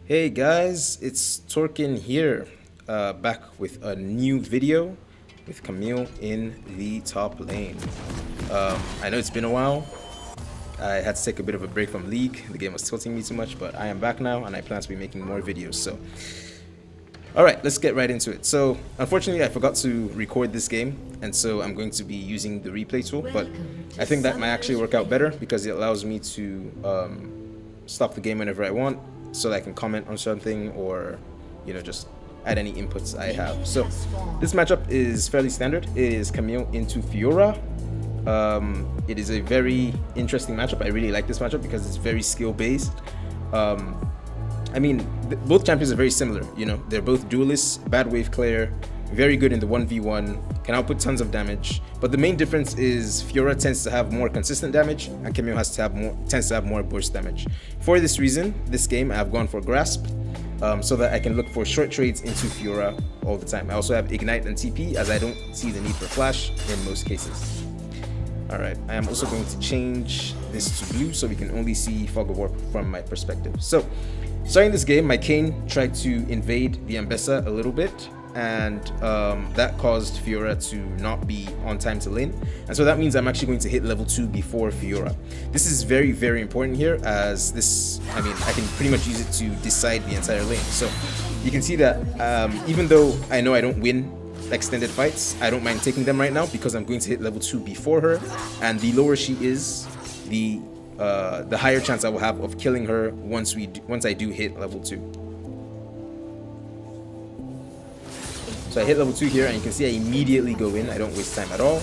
Hey guys, it's Torqen here, back with a new video with Camille in the top lane. I know it's been a while. I had to take a bit of a break from League. The game was tilting me too much, but I am back now and I plan to be making more videos. So, alright, let's get right into it. So, unfortunately, I forgot to record this game, and so I'm going to be using the replay tool, but I think that might actually work out better because it allows me to stop the game whenever I want, so that I can comment on something or, just add any inputs I have. So this matchup is fairly standard. It is Camille into Fiora. It is a very interesting matchup. I really like this matchup because it's very skill based. I mean, both champions are very similar. They're both duelists, bad wave clear, very good in the 1v1, can output tons of damage. But the main difference is Fiora tends to have more consistent damage, and Camille tends to have more burst damage. For this reason, this game I have gone for Grasp, so that I can look for short trades into Fiora all the time. I also have Ignite and TP, as I don't see the need for Flash in most cases. Alright, I am also going to change this to blue so we can only see Fog of War from my perspective. So, starting this game, my Kayn tried to invade the Ambessa a little bit, and that caused Fiora to not be on time to lane, and so that means I'm actually going to hit level 2 before Fiora. This is very, very important here, as I can pretty much use it to decide the entire lane. So you can see that even though I know I don't win extended fights, I don't mind taking them right now because I'm going to hit level 2 before her, and the lower she is, the higher chance I will have of killing her once I do hit level 2. So I hit level 2 here, and you can see I immediately go in. I don't waste time at all.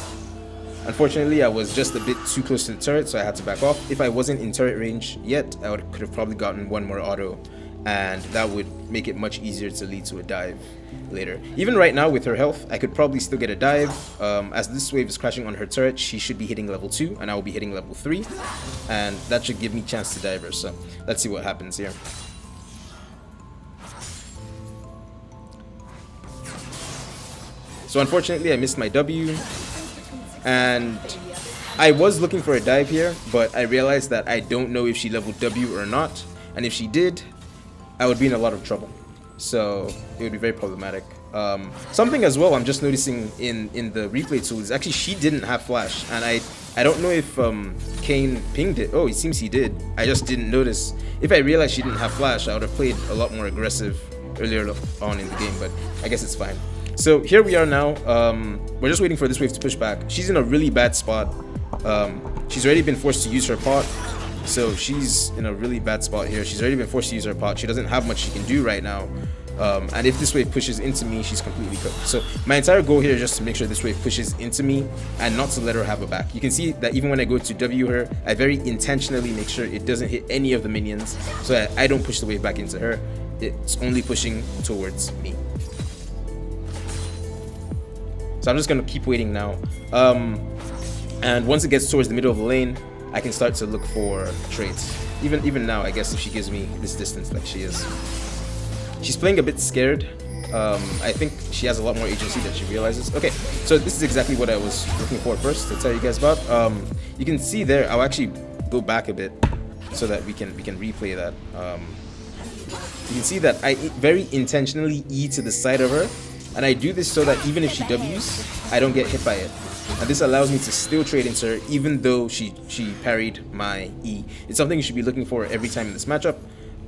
Unfortunately, I was just a bit too close to the turret, so I had to back off. If I wasn't in turret range yet, I could have probably gotten one more auto, and that would make it much easier to lead to a dive later. Even right now with her health, I could probably still get a dive. As this wave is crashing on her turret, she should be hitting level 2, and I will be hitting level 3, and that should give me a chance to dive her. So let's see what happens here. So unfortunately, I missed my W, and I was looking for a dive here, but I realized that I don't know if she leveled W or not, and if she did, I would be in a lot of trouble. So it would be very problematic. Something as well I'm just noticing in the replay tool is actually she didn't have flash, and I don't know if Kayn pinged it. Oh, it seems he did. I just didn't notice. If I realized she didn't have flash, I would have played a lot more aggressive earlier on in the game, but I guess it's fine. So here we are now. We're just waiting for this wave to push back. She's in a really bad spot. She's already been forced to use her pot. So she's in a really bad spot here. She's already been forced to use her pot. She doesn't have much she can do right now. And if this wave pushes into me, she's completely cooked. So my entire goal here is just to make sure this wave pushes into me and not to let her have a back. You can see that even when I go to W her, I very intentionally make sure it doesn't hit any of the minions so that I don't push the wave back into her. It's only pushing towards me. So I'm just going to keep waiting now. And once it gets towards the middle of the lane, I can start to look for trades. Even now, I guess, if she gives me this distance like she is. She's playing a bit scared. I think she has a lot more agency than she realizes. Okay, so this is exactly what I was looking for first to tell you guys about. You can see there, I'll actually go back a bit so that we can replay that. You can see that I very intentionally E to the side of her. And I do this so that even if she W's, I don't get hit by it. And this allows me to still trade into her even though she parried my E. It's something you should be looking for every time in this matchup.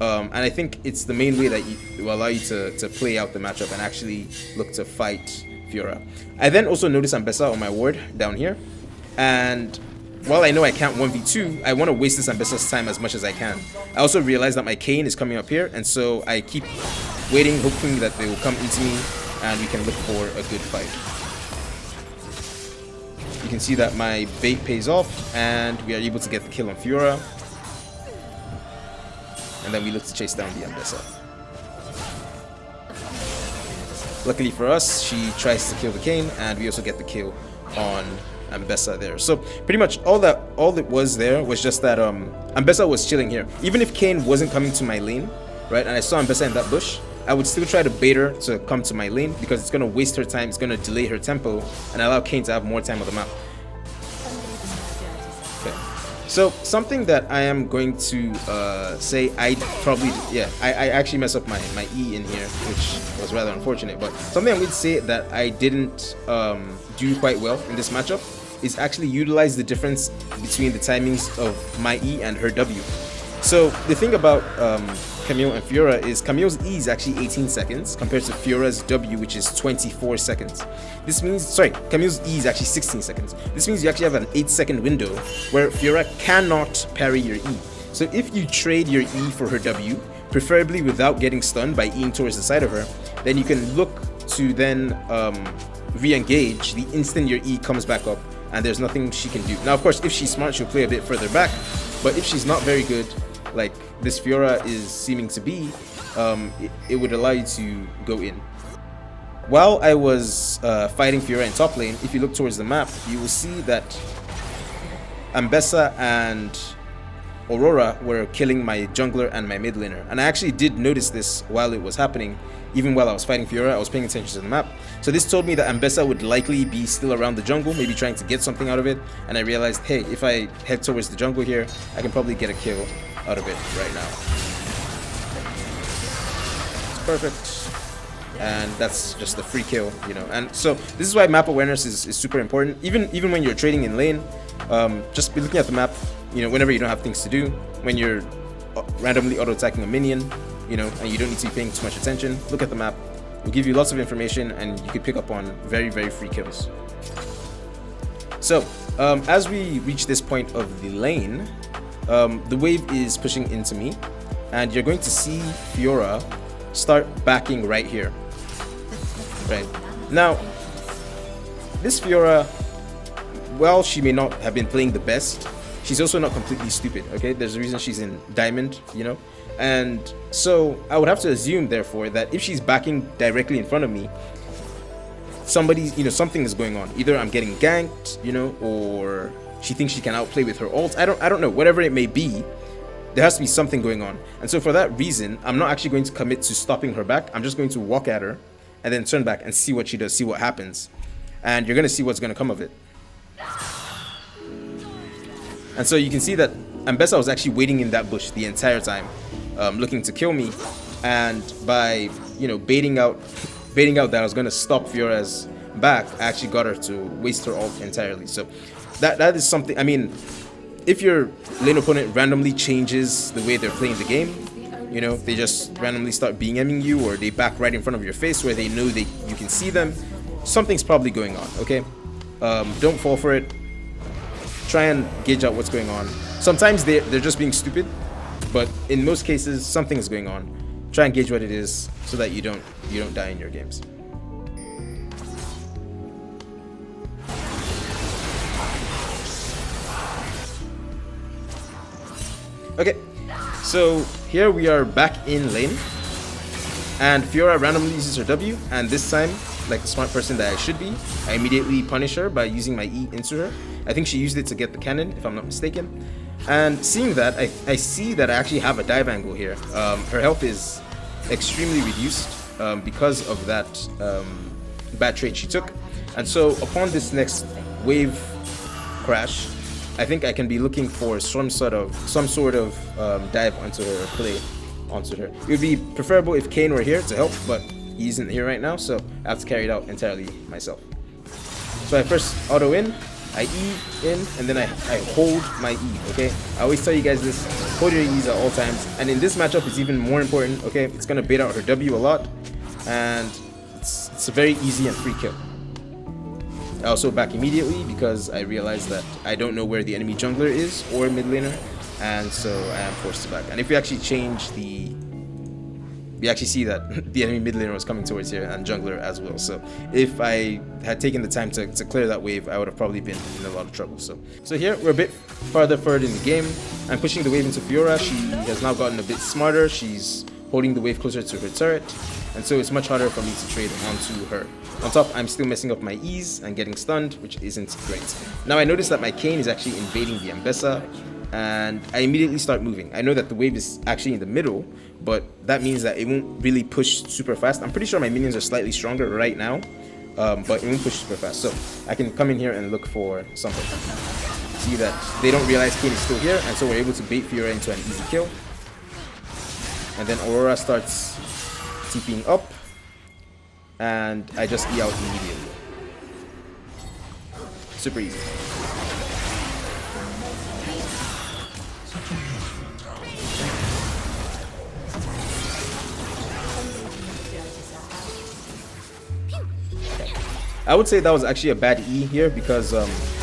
And I think it's the main way that it will allow you to play out the matchup and actually look to fight Fiora. I then also notice Ambessa on my ward down here. And while I know I can't 1v2, I want to waste this Ambessa's time as much as I can. I also realize that my Kayn is coming up here, and so I keep waiting, hoping that they will come into me and we can look for a good fight. You can see that my bait pays off, and we are able to get the kill on Fiora. And then we look to chase down the Ambessa. Luckily for us, she tries to kill the Kayn, and we also get the kill on Ambessa there. So pretty much all it was there was just that Ambessa was chilling here. Even if Kayn wasn't coming to my lane, right, and I saw Ambessa in that bush, I would still try to bait her to come to my lane because it's going to waste her time, it's going to delay her tempo, and allow Kayn to have more time on the map. Okay. So something that I am going to say, I actually messed up my E in here, which was rather unfortunate. But something I'm going to say that I didn't do quite well in this matchup is actually utilize the difference between the timings of my E and her W. So the thing about Camille and Fiora is Camille's E is actually 18 seconds compared to Fiora's W, which is 24 seconds. This means, sorry, Camille's E is actually 16 seconds. This means you actually have an 8-second window where Fiora cannot parry your E. So if you trade your E for her W, preferably without getting stunned by Eing towards the side of her, then you can look to then re-engage the instant your E comes back up, and there's nothing she can do. Now, of course, if she's smart, she'll play a bit further back, but if she's not very good, like this Fiora is seeming to be, it would allow you to go in. While I was fighting Fiora in top lane, if you look towards the map, you will see that Ambessa and Aurora were killing my jungler and my mid laner. And I actually did notice this while it was happening. Even while I was fighting Fiora, I was paying attention to the map. So this told me that Ambessa would likely be still around the jungle, maybe trying to get something out of it. And I realized, hey, if I head towards the jungle here, I can probably get a kill out of it right now. It's perfect. And that's just a free kill, you know. And so this is why map awareness is super important. Even when you're trading in lane, just be looking at the map, you know, whenever you don't have things to do, when you're randomly auto-attacking a minion, you know, and you don't need to be paying too much attention, look at the map. It'll give you lots of information, and you could pick up on very, very free kills. So as we reach this point of the lane, the wave is pushing into me, and you're going to see Fiora start backing right here. Right now, this Fiora, well, she may not have been playing the best, she's also not completely stupid. Okay, there's a reason she's in diamond, you know. And so I would have to assume, therefore, that if she's backing directly in front of me, somebody's, you know, something is going on. Either I'm getting ganked, you know, or she thinks she can outplay with her ult. I don't know. Whatever it may be, there has to be something going on. And so for that reason, I'm not actually going to commit to stopping her back. I'm just going to walk at her and then turn back and see what she does, see what happens. And you're going to see what's going to come of it. And so you can see that Ambessa was actually waiting in that bush the entire time, looking to kill me. And by, you know, baiting out that I was going to stop Fiora's back, I actually got her to waste her ult entirely. So that is something. I mean, if your lane opponent randomly changes the way they're playing the game, you know, they just randomly start BMing you, or they back right in front of your face where they know you can see them, something's probably going on. Okay, don't fall for it. Try and gauge out what's going on. Sometimes they're just being stupid, but in most cases something is going on. Try and gauge what it is so that you don't die in your games. Okay, so here we are back in lane, and Fiora randomly uses her W, and this time, like the smart person that I should be, I immediately punish her by using my E into her. I think she used it to get the cannon, if I'm not mistaken. And seeing that, I see that I actually have a dive angle here. Her health is extremely reduced because of that bad trade she took. And so upon this next wave crash, I think I can be looking for some sort of dive onto her, play onto her. It would be preferable if Kane were here to help, but he isn't here right now, so I have to carry it out entirely myself. So I first auto in, I E in, and then I hold my E, okay? I always tell you guys this, hold your E's at all times, and in this matchup it's even more important, okay? It's gonna bait out her W a lot, and it's a very easy and free kill. I also back immediately because I realized that I don't know where the enemy jungler is or mid laner, and so I am forced to back. And if we actually change we actually see that the enemy mid laner was coming towards here and jungler as well. So if I had taken the time to clear that wave, I would have probably been in a lot of trouble. So here we're a bit farther forward in the game. I'm pushing the wave into Fiora. She has now gotten a bit smarter. She's holding the wave closer to her turret, and so it's much harder for me to trade onto her. On top, I'm still messing up my E's and getting stunned, which isn't great. Now I notice that my Kane is actually invading the Ambessa, and I immediately start moving. I know that the wave is actually in the middle, but that means that it won't really push super fast. I'm pretty sure my minions are slightly stronger right now, but it won't push super fast. So I can come in here and look for something. See that they don't realize Kayn is still here, and so we're able to bait Fiora into an easy kill. And then Aurora starts TPing up, and I just E out immediately. Super easy. I would say that was actually a bad E here, because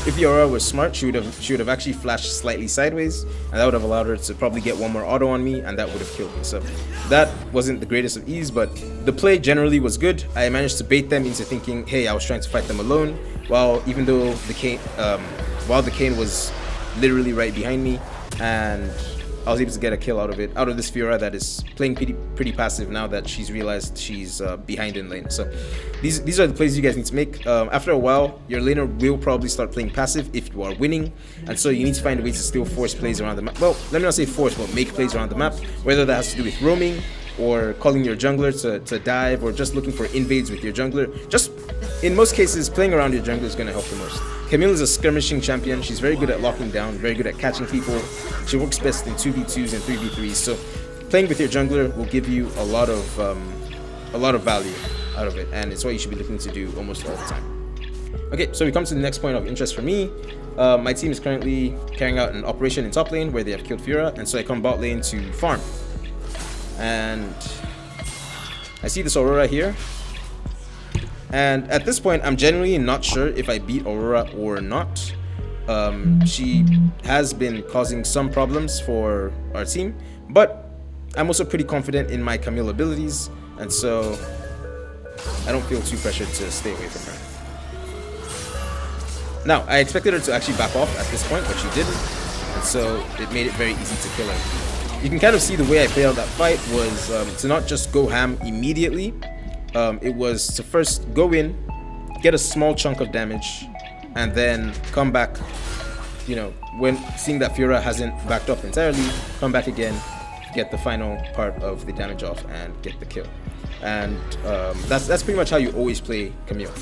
if Fiora was smart, she would have actually flashed slightly sideways, and that would have allowed her to probably get one more auto on me, and that would have killed me. So that wasn't the greatest of E's, but the play generally was good. I managed to bait them into thinking, hey, I was trying to fight them alone, while even though the Kayn was literally right behind me, and I was able to get a kill out of this Fiora that is playing pretty passive now that she's realized she's behind in lane. So these are the plays you guys need to make. After a while, your laner will probably start playing passive if you are winning, and so you need to find a way to still force plays around the map. Well, let me not say force, but make plays around the map, whether that has to do with roaming or calling your jungler to dive, or just looking for invades with your jungler. Just in most cases, playing around your jungler is going to help the most. Camille is a skirmishing champion. She's very good at locking down, very good at catching people. She works best in 2v2s and 3v3s. So playing with your jungler will give you a lot of value out of it, and it's what you should be looking to do almost all the time. Okay, so we come to the next point of interest for me. My team is currently carrying out an operation in top lane where they have killed Fiora, and so I come bot lane to farm. And I see this Aurora here. And at this point, I'm genuinely not sure if I beat Aurora or not. She has been causing some problems for our team, but I'm also pretty confident in my Camille abilities, and so I don't feel too pressured to stay away from her. Now, I expected her to actually back off at this point, but she didn't, and so it made it very easy to kill her. You can kind of see the way I played out that fight was to not just go ham immediately. It was to first go in, get a small chunk of damage, and then come back, you know, when seeing that Fiora hasn't backed up entirely, come back again, get the final part of the damage off, and get the kill. And that's pretty much how you always play Camille.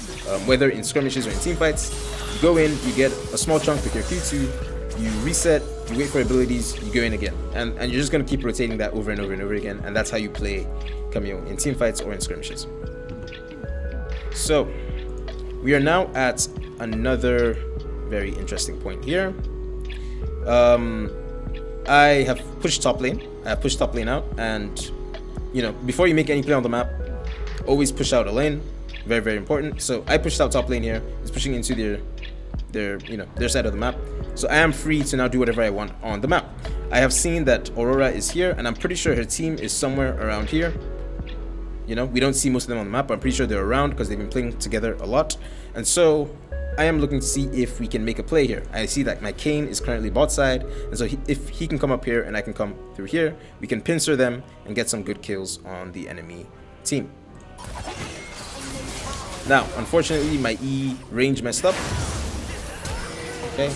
Whether in skirmishes or in team fights, you go in, you get a small chunk with your Q2, you reset, you wait for abilities, you go in again. And you're just going to keep rotating that over and over and over again, and that's how you play Camille in team fights or in skirmishes. So we are now at another very interesting point here. I have pushed top lane. I have pushed top lane out, and you know, before you make any play on the map, always push out a lane. Very, very important. So I pushed out top lane here. It's pushing into their side of the map. So I am free to now do whatever I want on the map. I have seen that Aurora is here, and I'm pretty sure her team is somewhere around here. You know, we don't see most of them on the map, but I'm pretty sure they're around because they've been playing together a lot. And so I am looking to see if we can make a play here. I see that my Kayn is currently bot side, and so if he can come up here and I can come through here, we can pincer them and get some good kills on the enemy team. Now, unfortunately, my E range messed up. Okay,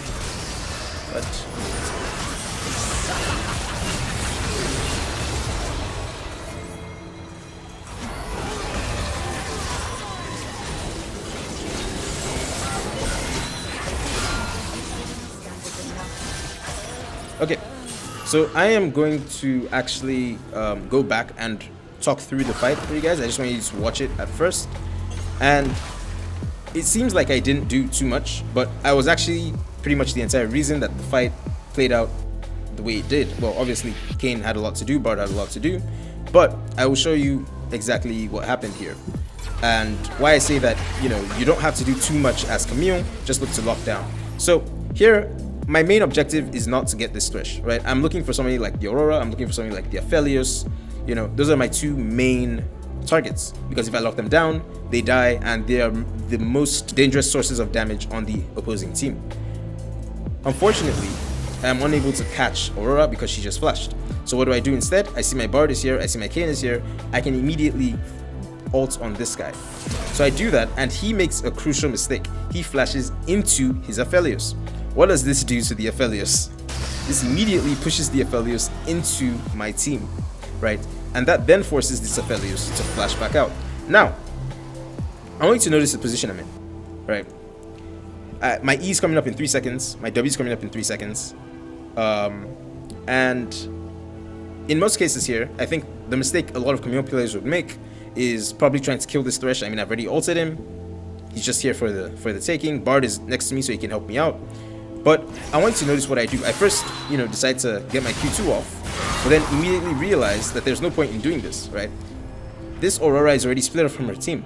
but okay, so I am going to actually go back and talk through the fight for you guys. I just want you to watch it at first. And it seems like I didn't do too much, but I was actually pretty much the entire reason that the fight played out the way it did. Well, obviously, Kayn had a lot to do, Bard had a lot to do, but I will show you exactly what happened here. And why I say that, you know, you don't have to do too much as Camille, just look to lock down. So here, my main objective is not to get this Thresh, right? I'm looking for somebody like the Aurora, I'm looking for somebody like the Aphelios. You know, those are my two main targets, because if I lock them down, they die, and they are the most dangerous sources of damage on the opposing team. Unfortunately, I am unable to catch Aurora because she just flashed. So what do I do instead? I see my Bard is here, I see my Kayn is here, I can immediately ult on this guy. So I do that, and he makes a crucial mistake. He flashes into his Aphelios. What does this do to the Aphelios? This immediately pushes the Aphelios into my team, right? And that then forces this Aphelios to flash back out. Now, I want you to notice the position I'm in, right? my E is coming up in 3 seconds. My W is coming up in 3 seconds. And in most cases here, I think the mistake a lot of Camille players would make is probably trying to kill this Thresh. I mean, I've already ulted him. He's just here for the taking. Bard is next to me, so he can help me out. But I want you to notice what I do. I first, decide to get my Q2 off, but then immediately realize that there's no point in doing this, right? This Aurora is already split up from her team.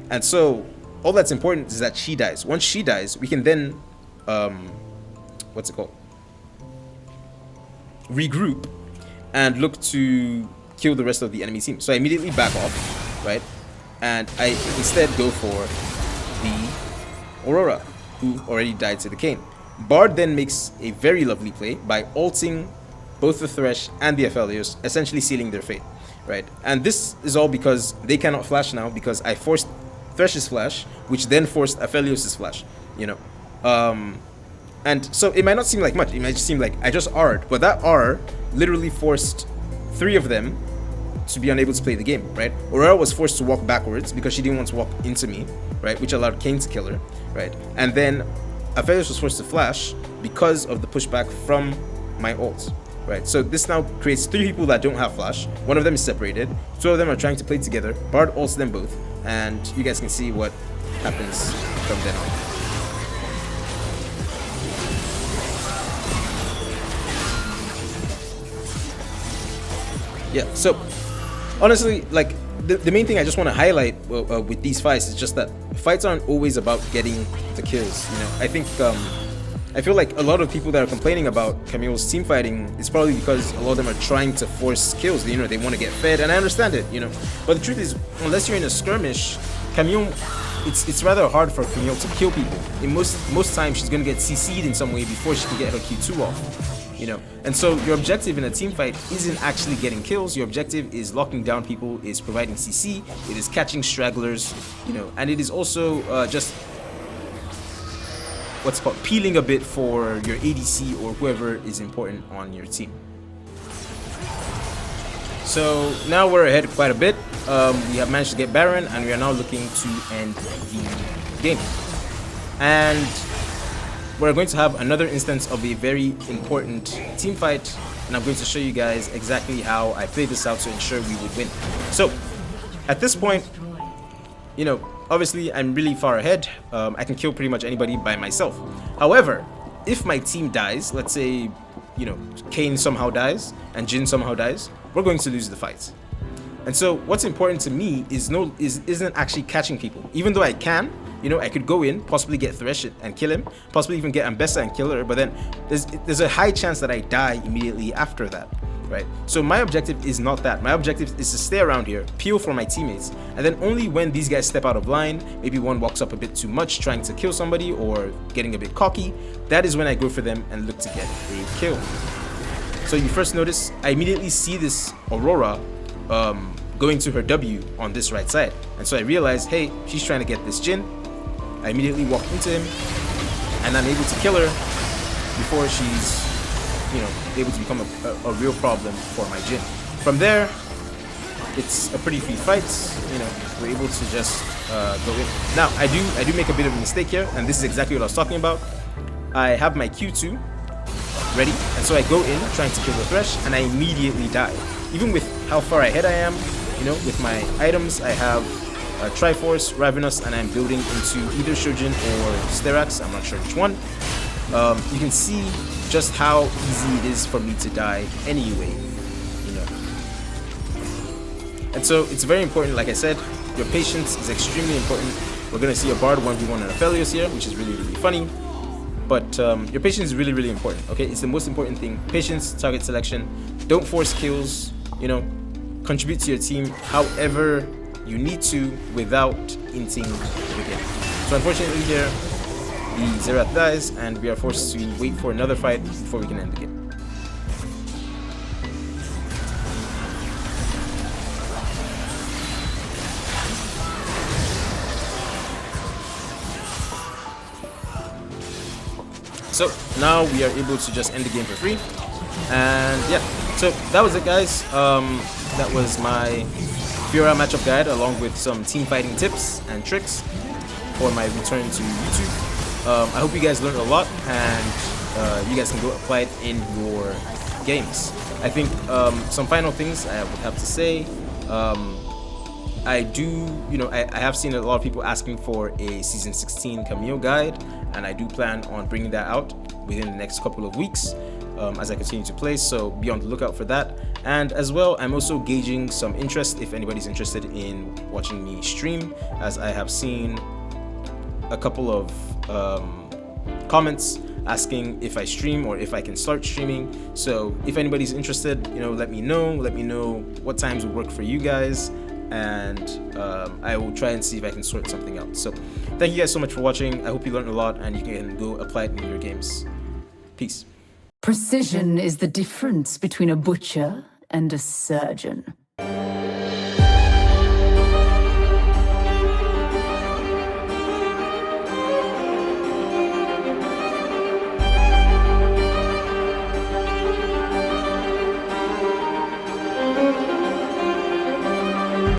And so all that's important is that she dies. Once she dies, we can then, regroup and look to kill the rest of the enemy team. So I immediately back off, right? And I instead go for the Aurora, who already died to the Kayn. Bard then makes a very lovely play by ulting both the Thresh and the Aphelios, essentially sealing their fate, right? And this is all because they cannot flash now, because I forced Thresh's flash, which then forced Aphelios' flash, and so it might not seem like much. It might just seem like I just R'd, but that R literally forced 3 of them to be unable to play the game, right? Aurora was forced to walk backwards because she didn't want to walk into me, right? Which allowed Kayn to kill her, right? And then Aphelios was forced to flash because of the pushback from my ult, right? So this now creates 3 people that don't have flash. One of them is separated. 2 of them are trying to play together. Bard ults them both, and you guys can see what happens from then on. Yeah, so honestly, like the main thing I just want to highlight with these fights is just that fights aren't always about getting the kills. I think I feel like a lot of people that are complaining about Camille's team fighting is probably because a lot of them are trying to force kills. They want to get fed, and I understand it. But the truth is, unless you're in a skirmish, Camille, it's rather hard for Camille to kill people. In most times, she's gonna get CC'd in some way before she can get her Q2 off. And so your objective in a team fight isn't actually getting kills. Your objective is locking down people, is providing CC, it is catching stragglers, and it is also just peeling a bit for your ADC or whoever is important on your team. So now we're ahead quite a bit. We have managed to get Baron, and we are now looking to end the game. And we're going to have another instance of a very important team fight, and I'm going to show you guys exactly how I played this out to ensure we would win. So at this point, obviously I'm really far ahead. I can kill pretty much anybody by myself. However, if my team dies, let's say Kayn somehow dies and Jhin somehow dies, we're going to lose the fight. And so what's important to me isn't actually catching people. Even though I can, I could go in, possibly get Thresh and kill him, possibly even get Ambessa and kill her, but then there's a high chance that I die immediately after that, right? So my objective is not that. My objective is to stay around here, peel for my teammates, and then only when these guys step out of line, maybe one walks up a bit too much trying to kill somebody or getting a bit cocky, that is when I go for them and look to get a kill. So you first notice, I immediately see this Aurora going to her W on this right side. And so I realized, hey, she's trying to get this Jhin. I immediately walk into him, and I'm able to kill her before she's, able to become a real problem for my Jhin. From there, it's a pretty free fight. We're able to just go in. Now, I do make a bit of a mistake here, and this is exactly what I was talking about. I have my Q2 ready, and so I go in trying to kill the Thresh, and I immediately die. Even with how far ahead I am, with my items, I have Triforce, Ravenous, and I'm building into either Shojin or Styrax, I'm not sure which one. You can see just how easy it is for me to die anyway, And so it's very important, like I said, your patience is extremely important. We're going to see a Bard 1v1 and Aphelios here, which is really, really funny. But your patience is really, really important, okay? It's the most important thing. Patience, target selection. Don't force kills, contribute to your team however you need to without inting within. So unfortunately here, the Xerath dies, and we are forced to wait for another fight before we can end the game. So now we are able to just end the game for free. And yeah, so that was it, guys. That was my Fiora matchup guide along with some team fighting tips and tricks for my return to YouTube. I hope you guys learned a lot, and you guys can go apply it in your games. I think some final things I would have to say. I do, I have seen a lot of people asking for a Season 16 Camille guide, and I do plan on bringing that out within the next couple of weeks as I continue to play, so be on the lookout for that. And as well, I'm also gauging some interest if anybody's interested in watching me stream, as I have seen a couple of comments asking if I stream or if I can start streaming. So if anybody's interested, let me know what times would work for you guys, and I will try and see if I can sort something out. So thank you guys so much for watching. I hope you learned a lot and you can go apply it in your games. Peace. Precision is the difference between a butcher and a surgeon.